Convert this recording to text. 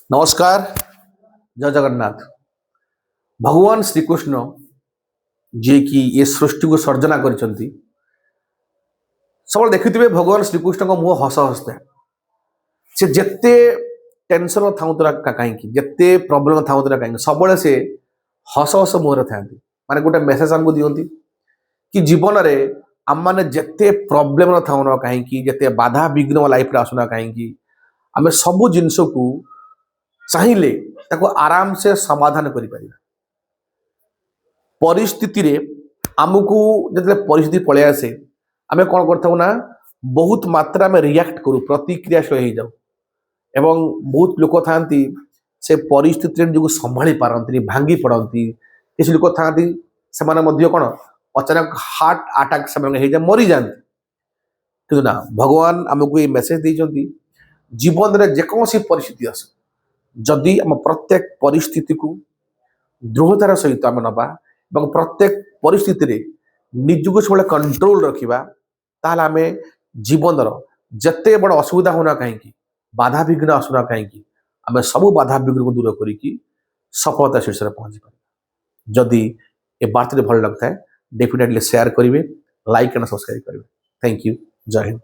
नमस्कार। जय जगन्नाथ। भगवान श्रीकृष्ण जी कि ये सृष्टि को सर्जना करिसंती सब देखिथिबे भगवान श्रीकृष्ण को मुह हस हसता से जेते टेंशन थाउतरा कहीं जेते प्रॉब्लम थाउतरा कहीं सब से हस हस मुहर था माने गोटे मेसेज हमको दियंती कि जीवन रे आम माने जेते प्रॉब्लम थाउना कहीं जेते बाधा विघ्न लाइफ रे आसुना कहीं आमे सब जिंस को चाहिए ताको आराम से समाधान करि परिबा। परिस्थिति रे आमको जिते परिस्थिति पलि आसे आम कौन करता ना बहुत मात्रा में रिएक्ट करूँ प्रतिक्रियाशील हो जाऊ एवं बहुत लोक था से परिस्थिति जो संभाली पारती भांगी पड़ती किसी लोक था से कौन अचानक हार्ट अटैक से मरी जाती कि ना भगवान आमको ये मेसेज देती जीवन में जेकोसी परिस्थिति आस जदि आम प्रत्येक परिस्थिति को दृढ़तार सहित आम नवा और प्रत्येक परिस्थिति रे निजको सब कंट्रोल रखा ताल आम जीवन जिते बड़ असुविधा होना कहीं बाधा विघ्न आसुना कहीं आम सब बाधा विघ्न को दूर करी सफलता शीर्ष पहुंची पार। जदि ये बार्ता भल लगता है डेफिनेटली शेयर करेंगे, लाइक एंड सब्सक्राइब करेंगे। Thank you. जय हिंद।